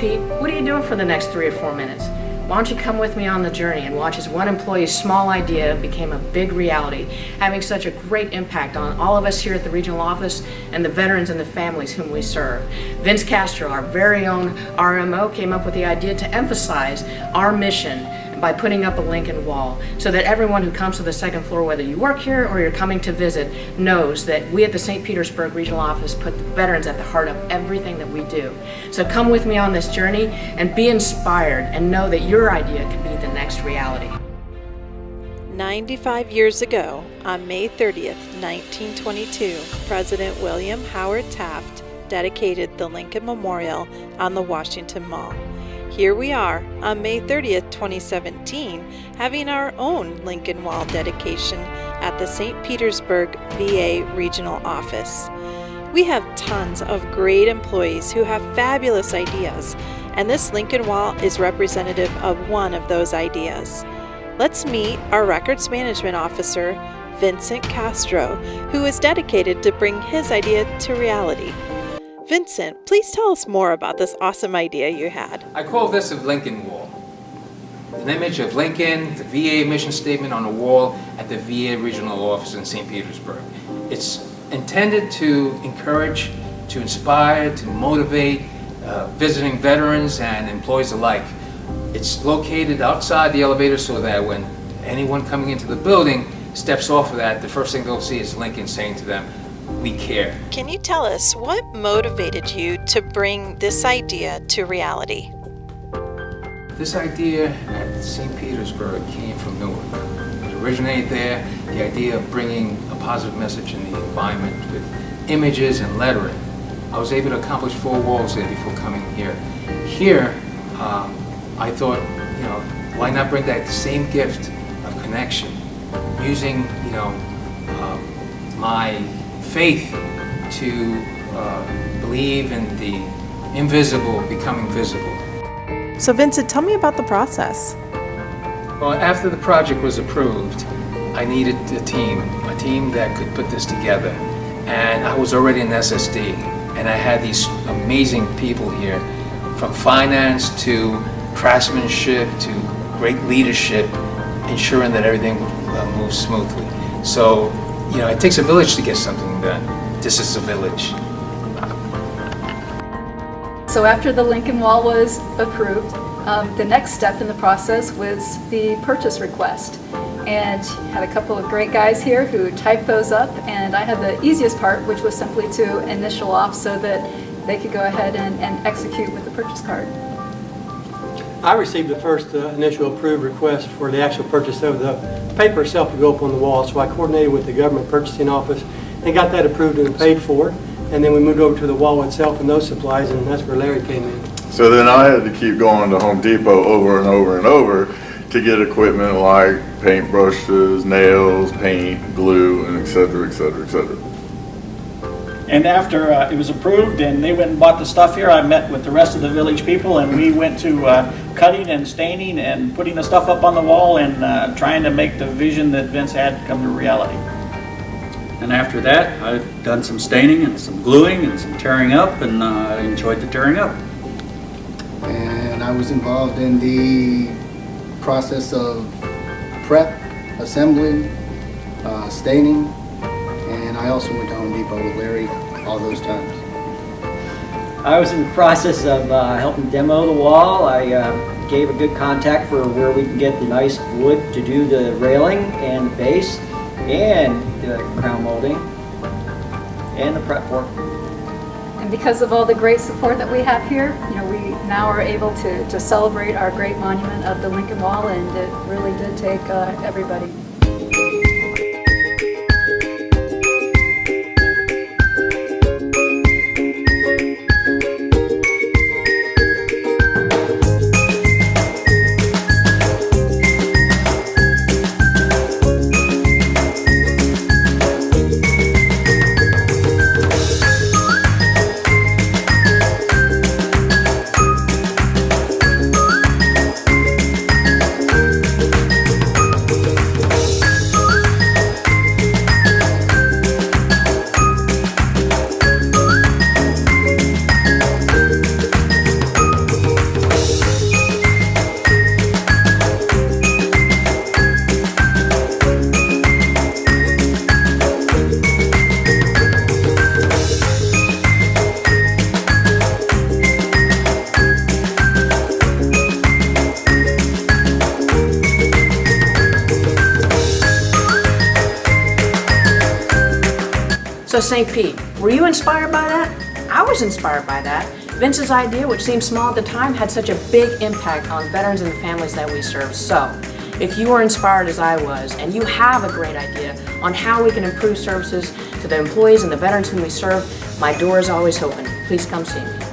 Pete, what are you doing for the next 3 or 4 minutes? Why don't you come with me on the journey and watch as one employee's small idea became a big reality, having such a great impact on all of us here at the regional office and the veterans and the families whom we serve. Vince Castro, our very own RMO, came up with the idea to emphasize our mission by putting up a Lincoln Wall so that everyone who comes to the second floor, whether you work here or you're coming to visit, knows that we at the St. Petersburg Regional Office put the veterans at the heart of everything that we do. So come with me on this journey and be inspired and know that your idea can be the next reality. 95 years ago, on May 30th, 1922, President William Howard Taft dedicated the Lincoln Memorial on the Washington Mall. Here we are on May 30th, 2017, having our own Lincoln Wall dedication at the St. Petersburg VA Regional Office. We have tons of great employees who have fabulous ideas, and this Lincoln Wall is representative of one of those ideas. Let's meet our Records Management Officer, Vincent Castro, who is dedicated to bring his idea to reality. Vincent, please tell us more about this awesome idea you had. I call this a Lincoln Wall. An image of Lincoln, the VA mission statement on a wall at the VA regional office in St. Petersburg. It's intended to encourage, to inspire, to motivate visiting veterans and employees alike. It's located outside the elevator so that when anyone coming into the building steps off of that, the first thing they'll see is Lincoln saying to them, "We care." Can you tell us what motivated you to bring this idea to reality? This idea at St. Petersburg came from Newark. It originated there, the idea of bringing a positive message in the environment with images and lettering. I was able to accomplish 4 walls there before coming here. Here, I thought, why not bring that same gift of connection, using, my faith to believe in the invisible becoming visible. So Vincent, tell me about the process. Well, after the project was approved, I needed a team that could put this together. And I was already in SSD, and I had these amazing people here, from finance to craftsmanship to great leadership, ensuring that everything moves smoothly. So, it takes a village to get something done. This is a village. So after the Lincoln Wall was approved, the next step in the process was the purchase request. And had a couple of great guys here who typed those up, and I had the easiest part, which was simply to initial off so that they could go ahead and execute with the purchase card. I received the first initial approved request for the actual purchase of the paper itself to go up on the wall, so I coordinated with the government purchasing office and got that approved and paid for. And then we moved over to the wall itself and those supplies, and that's where Larry came in. So then I had to keep going to Home Depot over and over and over to get equipment like paint brushes, nails, paint, glue, and et cetera, et cetera, et cetera. And after it was approved and they went and bought the stuff here, I met with the rest of the village people, and we went to cutting and staining and putting the stuff up on the wall and trying to make the vision that Vince had come to reality. And after that, I've done some staining and some gluing and some tearing up, and I enjoyed the tearing up. And I was involved in the process of prep, assembly, staining, and I also went to Home Depot with Larry all those times. I was in the process of helping demo the wall. I gave a good contact for where we can get the nice wood to do the railing and the base and the crown molding and the prep work. And because of all the great support that we have here, we now are able to celebrate our great monument of the Lincoln Wall, and it really did take everybody. So St. Pete, were you inspired by that? I was inspired by that. Vince's idea, which seemed small at the time, had such a big impact on veterans and the families that we serve. So, if you are inspired as I was, and you have a great idea on how we can improve services to the employees and the veterans whom we serve, my door is always open. Please come see me.